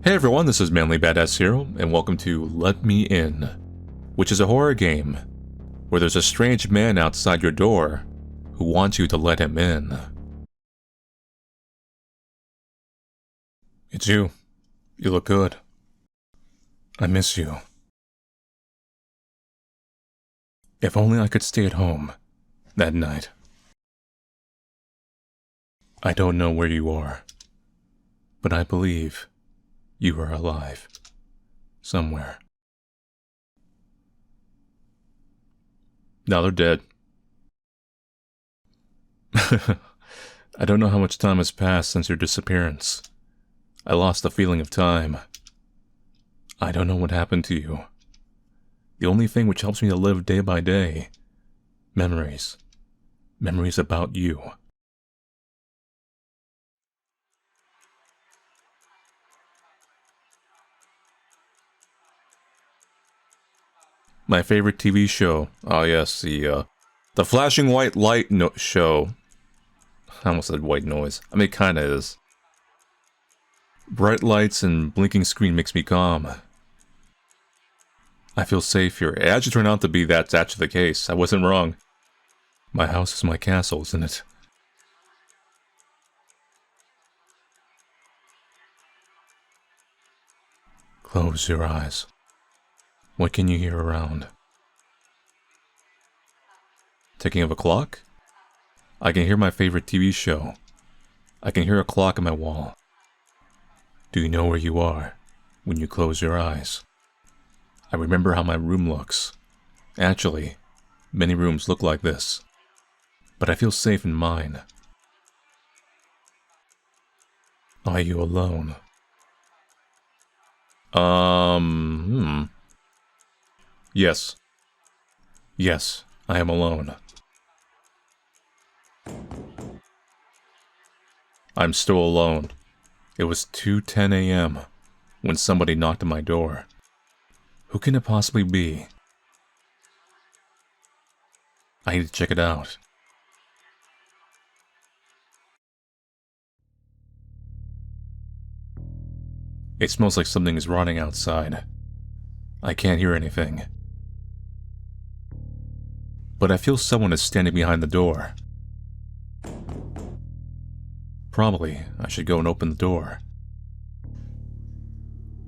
Hey everyone, this is Manly Badass Hero, and welcome to Let Me In, which is a horror game where there's a strange man outside your door who wants you to let him in. It's you. You look good. I miss you. If only I could stay at home that night. I don't know where you are, but I believe you are alive. Somewhere. Now they're dead. I don't know how much time has passed since your disappearance. I lost the feeling of time. I don't know what happened to you. The only thing which helps me to live day by day. Memories. Memories about you. My favorite TV show. Oh yes, the flashing white light show. I almost said white noise. I mean, it kinda is. Bright lights and blinking screen makes me calm. I feel safe here. It actually turned out to be that's actually the case. I wasn't wrong. My house is my castle, isn't it? Close your eyes. What can you hear around? Ticking of a clock? I can hear my favorite TV show. I can hear a clock on my wall. Do you know where you are when you close your eyes? I remember how my room looks. Actually, many rooms look like this. But I feel safe in mine. Are you alone? Yes. Yes, I am alone. I'm still alone. It was 2:10 a.m. when somebody knocked on my door. Who can it possibly be? I need to check it out. It smells like something is rotting outside. I can't hear anything. But I feel someone is standing behind the door. Probably, I should go and open the door.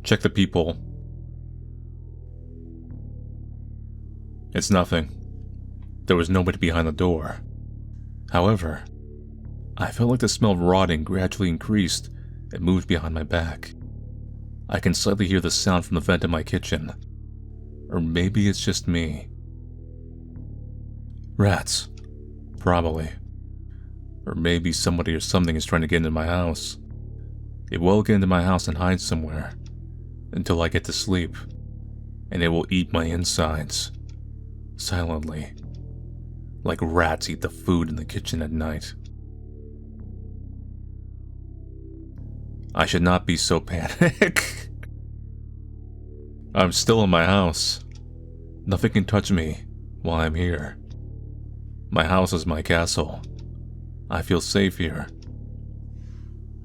Check the people. It's nothing. There was nobody behind the door. However, I felt like the smell of rotting gradually increased and moved behind my back. I can slightly hear the sound from the vent in my kitchen. Or maybe it's just me. Rats. Probably. Or maybe somebody or something is trying to get into my house. It will get into my house and hide somewhere. Until I get to sleep. And it will eat my insides. Silently. Like rats eat the food in the kitchen at night. I should not be so panicked. I'm still in my house. Nothing can touch me while I'm here. My house is my castle. I feel safe here.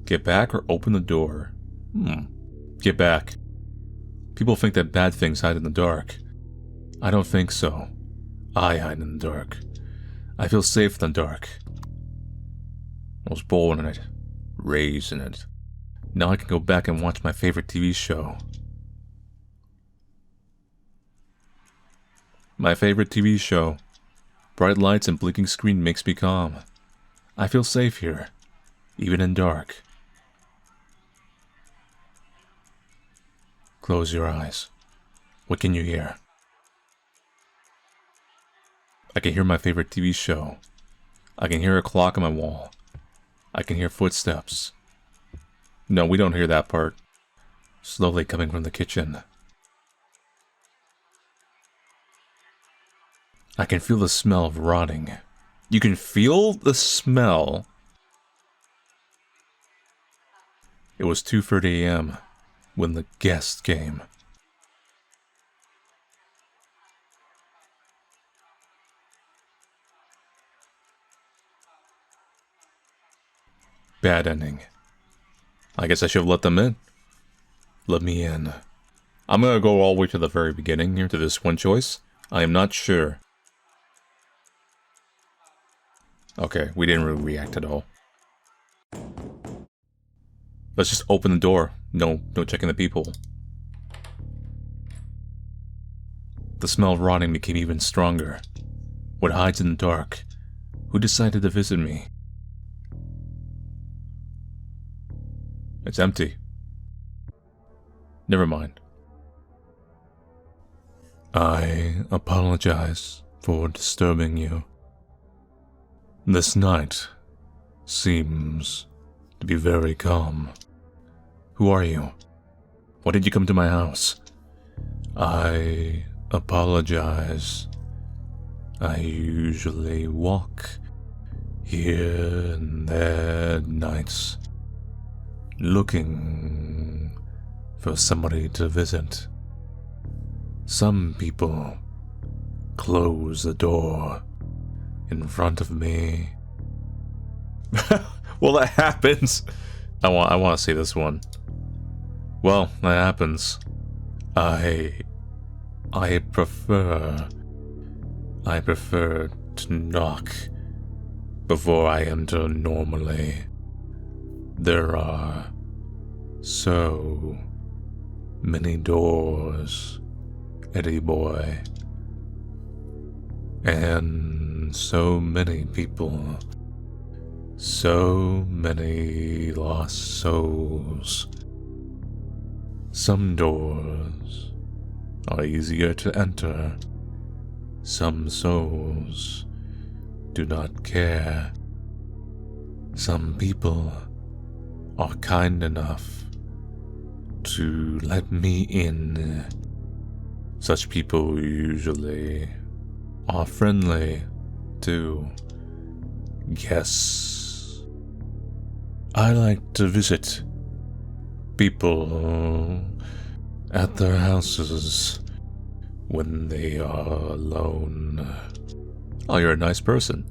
Get back or open the door? Get back. People think that bad things hide in the dark. I don't think so. I hide in the dark. I feel safe in the dark. I was born in it. Raised in it. Now I can go back and watch my favorite TV show. My favorite TV show. Bright lights and blinking screen makes me calm. I feel safe here, even in dark. Close your eyes. What can you hear? I can hear my favorite TV show. I can hear a clock on my wall. I can hear footsteps. No, we don't hear that part. Slowly coming from the kitchen. I can feel the smell of rotting. You can feel the smell. It was 2:30 a.m. when the guest came. Bad ending. I guess I should have let them in. Let me in. I'm gonna go all the way to the very beginning here to this one choice. I am not sure. Okay, we didn't really react at all. Let's just open the door. No checking the people. The smell of rotting became even stronger. What hides in the dark? Who decided to visit me? It's empty. Never mind. I apologize for disturbing you. This night seems to be very calm. Who are you? Why did you come to my house? I apologize. I usually walk here and there nights, looking for somebody to visit. Some people close the door in front of me. Well, that happens. I want to see this one. Well, that happens. I prefer to knock before I enter normally. There are so many doors, Eddie boy, and so many people, so many lost souls. Some doors are easier to enter. Some souls do not care. Some people are kind enough to let me in. Such people usually are friendly to guests. I like to visit people at their houses when they are alone. Oh, you're a nice person.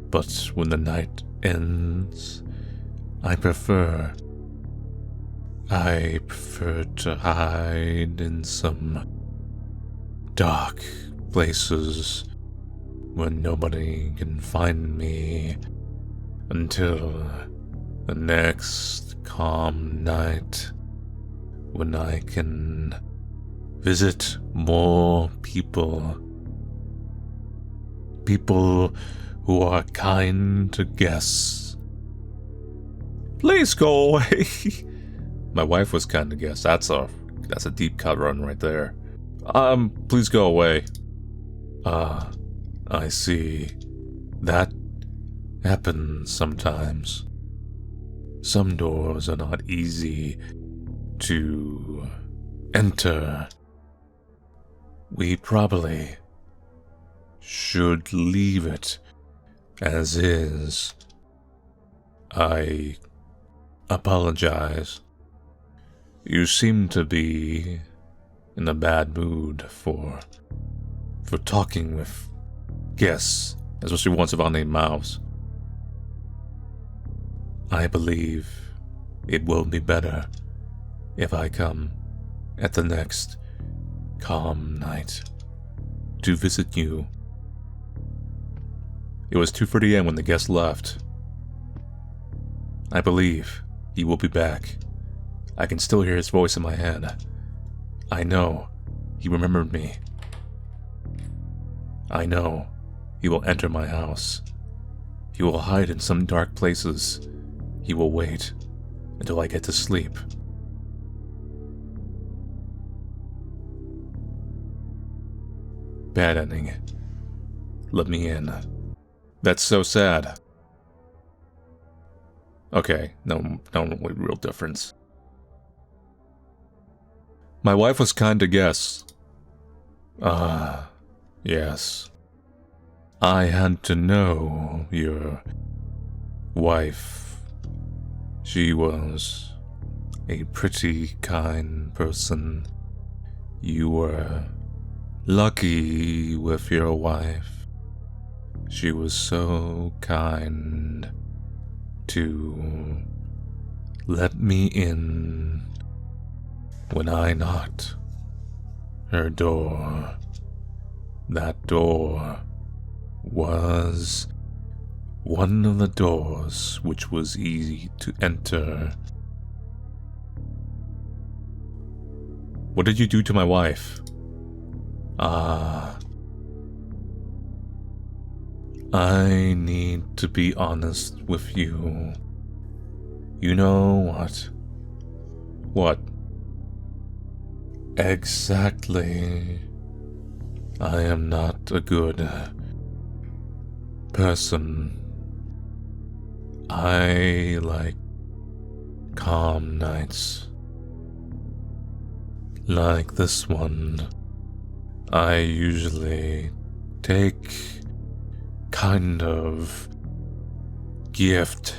But when the night ends, I prefer to hide in some dark places where nobody can find me until the next calm night when I can visit more people. People who are kind to guests. Please go away. My wife was kind to guests. That's a deep cut run right there. Please go away. I see. That happens sometimes. Some doors are not easy to enter. We probably should leave it as is. I apologize. You seem to be in a bad mood for talking with guests, especially ones of unnamed mouths. I believe it will be better if I come at the next calm night to visit you. It was 2:30 a.m. when the guest left. I believe he will be back. I can still hear his voice in my head. I know he remembered me. I know he will enter my house. He will hide in some dark places. He will wait until I get to sleep. Bad ending. Let me in. That's so sad. Okay, no real difference. My wife was kind to guests. Yes. I had to know your wife. She was a pretty kind person. You were lucky with your wife. She was so kind to let me in. when I knocked her door. That door was one of the doors which was easy to enter. What did you do to my wife? I need to be honest with you. You know what? What? Exactly. I am not a good person. I like calm nights. Like this one. I usually take kind of gift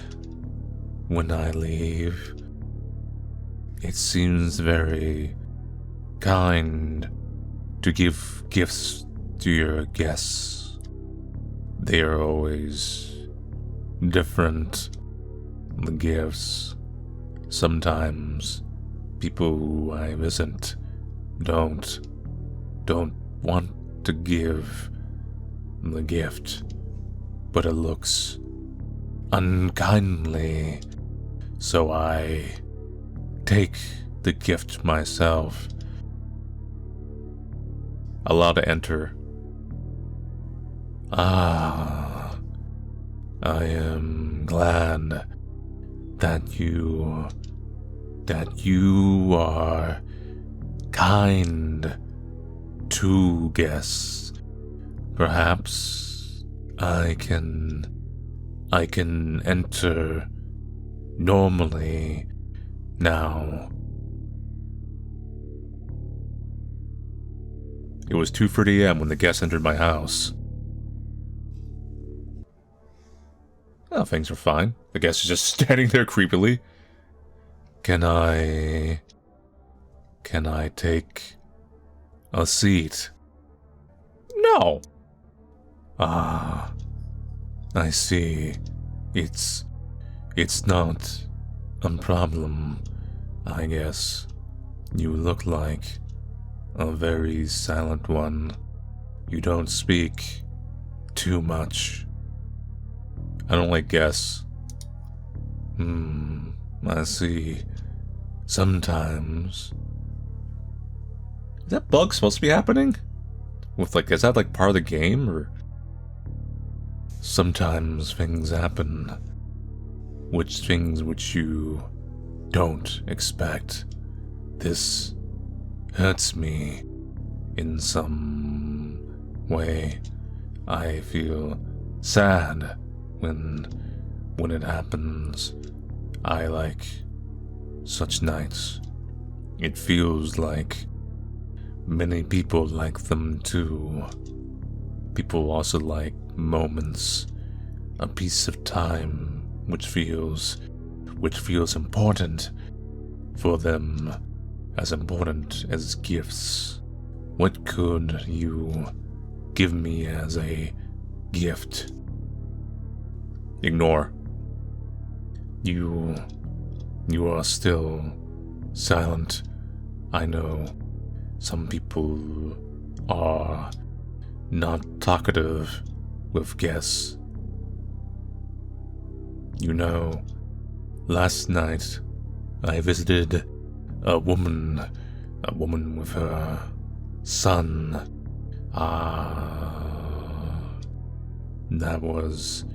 when I leave. It seems very kind to give gifts to your guests. They are always different, the gifts. Sometimes people who I visit don't want to give the gift, but it looks unkindly, so I take the gift myself. Allowed to enter. I am glad that you are kind to guests. Perhaps I can enter normally now. It was 2:30 a.m. when the guests entered my house. Oh, things are fine. The guest is just standing there creepily. Can I take a seat? No. I see. It's not a problem, I guess. You look like a very silent one. You don't speak too much. I don't like guests. I see. Sometimes. Is that bug supposed to be happening? Is that like part of the game, or? Sometimes things happen. Things which you don't expect. This hurts me in some way. I feel sad when it happens. I like such nights. It feels like many people like them too. People also like moments, a piece of time which feels important for them, as important as gifts. What could you give me as a gift? Ignore. You are still silent. I know some people are not talkative with guests. You know, last night I visited a woman with her son. That was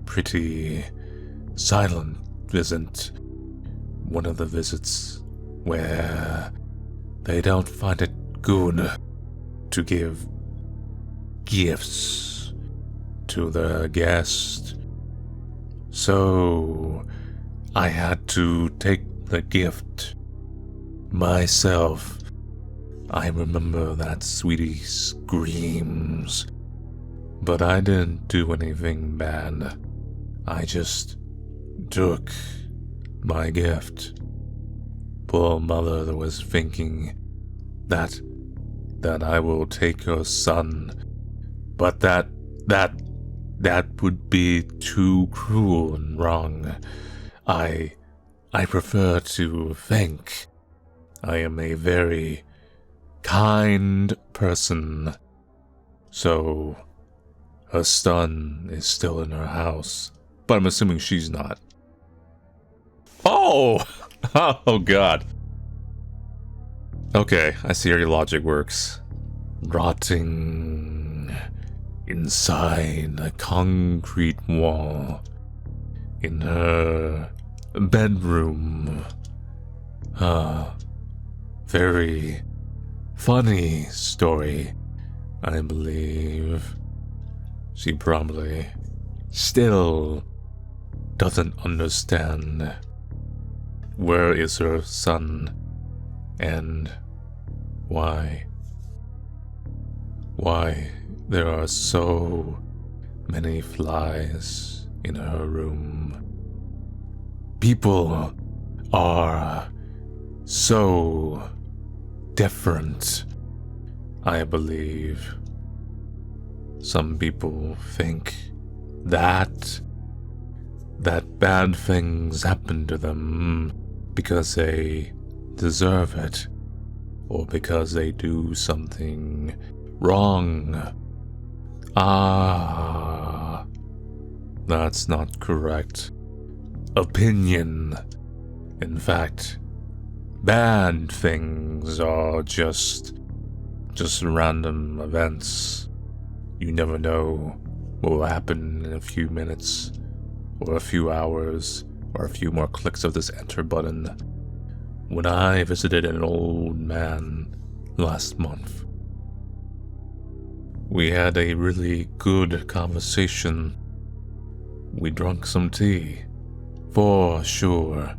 pretty silent visit. One of the visits where they don't find it good to give gifts to the guest. So I had to take the gift myself. I remember that sweetie screams, but I didn't do anything bad. I just took my gift. Poor mother was thinking that I will take her son, but that would be too cruel and wrong. I prefer to think I am a very kind person. So, her son is still in her house, but I'm assuming she's not. Oh! Oh god. Okay, I see how your logic works. Rotting inside a concrete wall in her bedroom. Very funny story, I believe. She probably still doesn't understand where is her son and why there are so many flies in her room. People are so different, I believe. Some people think that bad things happen to them because they deserve it, or because they do something wrong. That's not correct. Opinion. In fact, bad things are just random events. You never know what will happen in a few minutes, or a few hours, or a few more clicks of this enter button. When I visited an old man last month, we had a really good conversation. We drank some tea, for sure.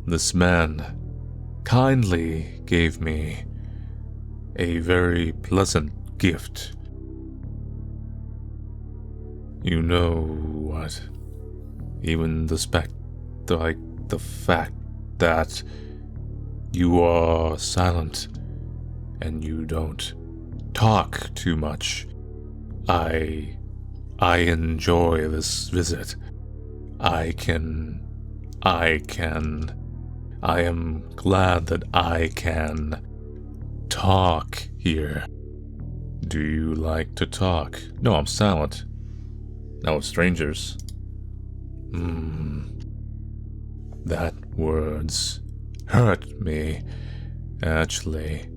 This man kindly gave me a very pleasant gift. You know what? Even the fact that you are silent and you don't talk too much, I enjoy this visit. I am glad that I can talk here. Do you like to talk? No, I'm silent. Now with strangers. That words hurt me, actually.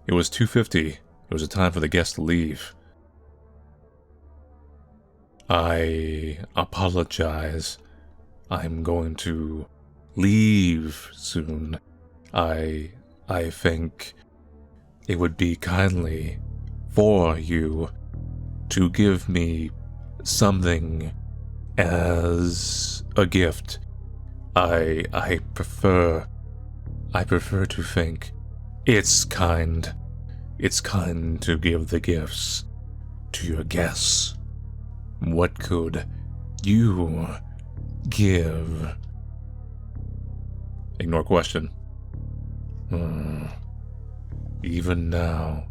It was 2:50. It was a time for the guest to leave. I apologize. I'm going to leave soon. I think it would be kindly for you to give me something as a gift. I prefer to think it's kind to give the gifts to your guests. What could you give? Ignore question. Even now,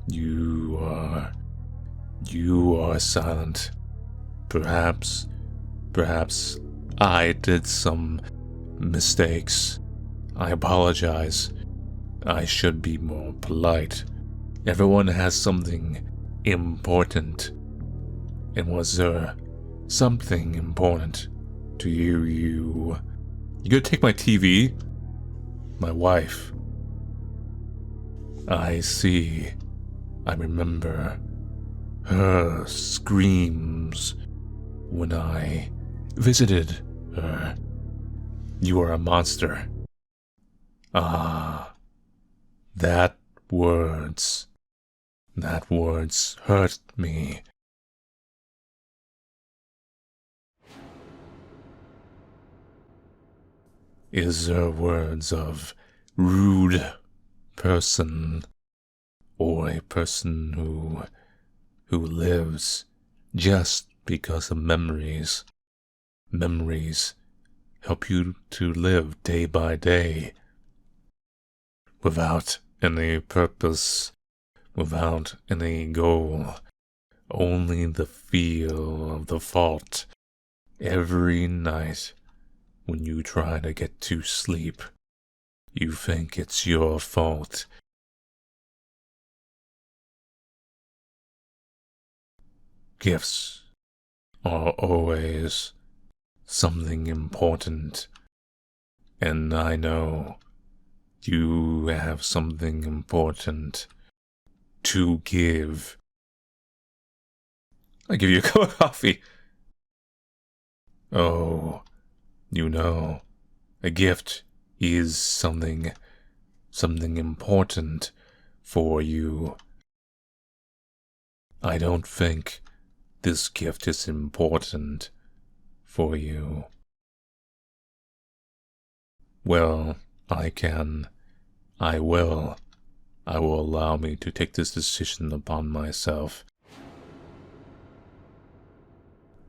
you are silent. Perhaps I did some mistakes. I apologize. I should be more polite. Everyone has something important. And was there something important to you? You gonna take my TV? My wife. I see. I remember her screams when I visited her. You are a monster. That words hurt me. Is there words of rude person, or a person who lives just because of memories? Memories help you to live day by day without any purpose, without any goal, only the feel of the fault Every night, when you try to get to sleep, you think it's your fault. Gifts are always something important, and I know you have something important to give. I give you a cup of coffee. Oh, you know, a gift is something important for you. I don't think this gift is important for you. Well, I will allow me to take this decision upon myself.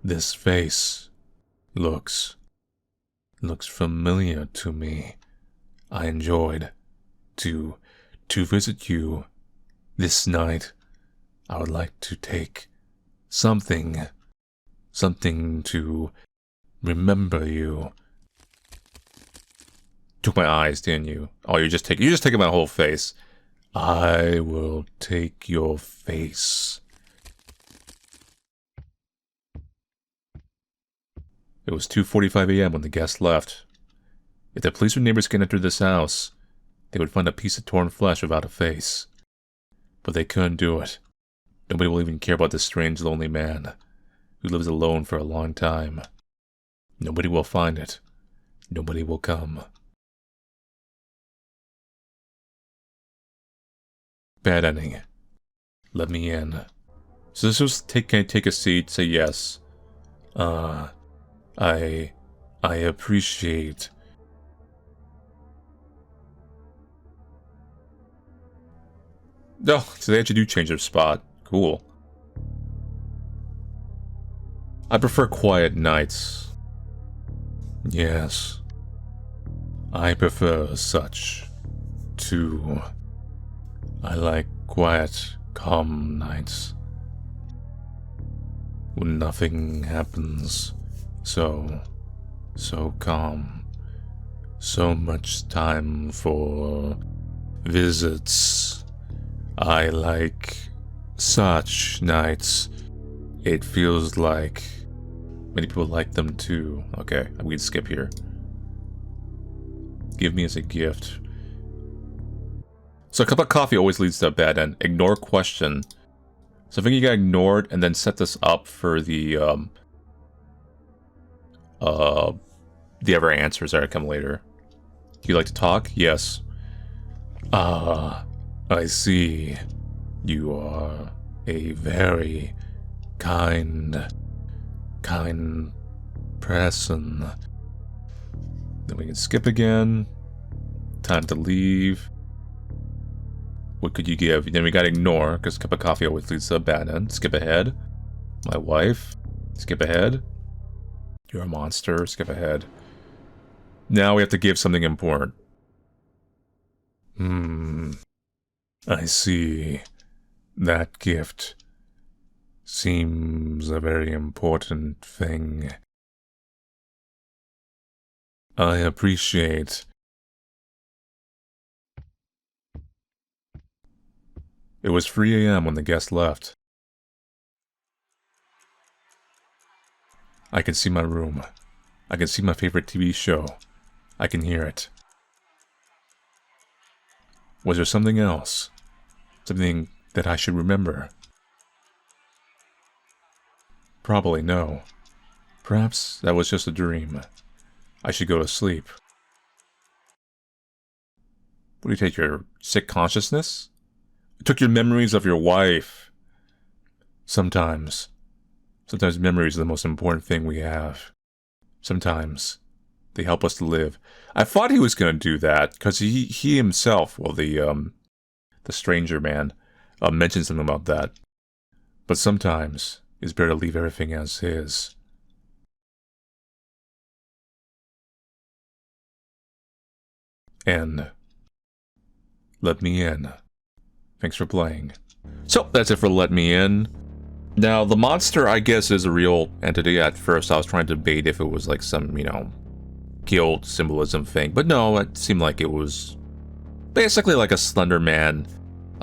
This face looks familiar to me. I enjoyed to visit you this night. I would like to take something to remember you. Took my eyes, didn't you? Oh, you're just taking my whole face. I will take your face. It was 2:45 a.m. when the guest left. If the police or neighbors can enter this house, they would find a piece of torn flesh without a face. But they couldn't do it. Nobody will even care about this strange, lonely man who lives alone for a long time. Nobody will find it. Nobody will come. Bad ending. Let me in. So this was can I take a seat? Say yes. I appreciate. No, so they actually do change their spot. Cool. I prefer quiet nights. Yes. I prefer such, too. I like quiet, calm nights. When nothing happens. So calm. So much time for visits. I like such nights. It feels like many people like them too. Okay, we can skip here. Give me as a gift. So a cup of coffee always leads to a bad end. Ignore question. So I think you got ignored and then set this up for the other answers that come later. Do you like to talk? Yes. I see. You are a very kind person. Then we can skip again. Time to leave. What could you give? Then we gotta ignore, because a cup of coffee always leads to a bad end. Skip ahead. My wife. Skip ahead. You're a monster. Skip ahead. Now we have to give something important. I see. That gift seems a very important thing. I appreciate. It was 3 a.m. when the guest left. I can see my room. I can see my favorite TV show. I can hear it. Was there something else? Something that I should remember? Probably no. Perhaps that was just a dream. I should go to sleep. What do you take, your sick consciousness? It took your memories of your wife. Sometimes memories are the most important thing we have. Sometimes they help us to live. I thought he was going to do that because he himself, well, the stranger man, mentioned something about that. But sometimes it's better to leave everything as is. And let me in. Thanks for playing. So that's it for Let Me In. Now, the monster, I guess, is a real entity. At first, I was trying to debate if it was like some, guild symbolism thing. But no, it seemed like it was basically like a Slender Man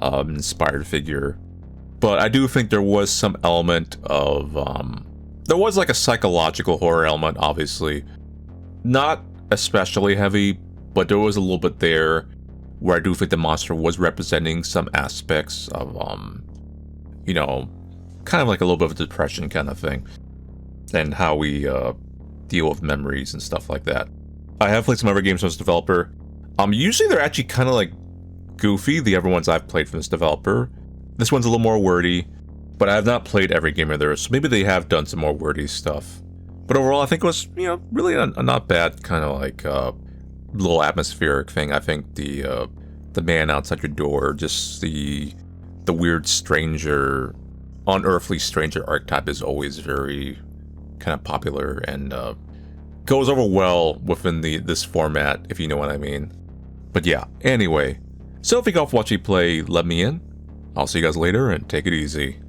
inspired figure. But I do think there was some element of, there was like a psychological horror element, obviously. Not especially heavy, but there was a little bit there where I do think the monster was representing some aspects of, kind of like a little bit of a depression kind of thing. And how we deal with memories and stuff like that. I have played some other games from this developer. Usually they're actually kind of like goofy, the other ones I've played from this developer. This one's a little more wordy, but I have not played every game of theirs, so maybe they have done some more wordy stuff. But overall, I think it was, really a not bad kind of like little atmospheric thing. I think the man outside your door, just the weird stranger, unearthly stranger archetype is always very kind of popular and goes over well within this format, if you know what I mean. But yeah, anyway. So if you got to watch me play, let me in. I'll see you guys later and take it easy.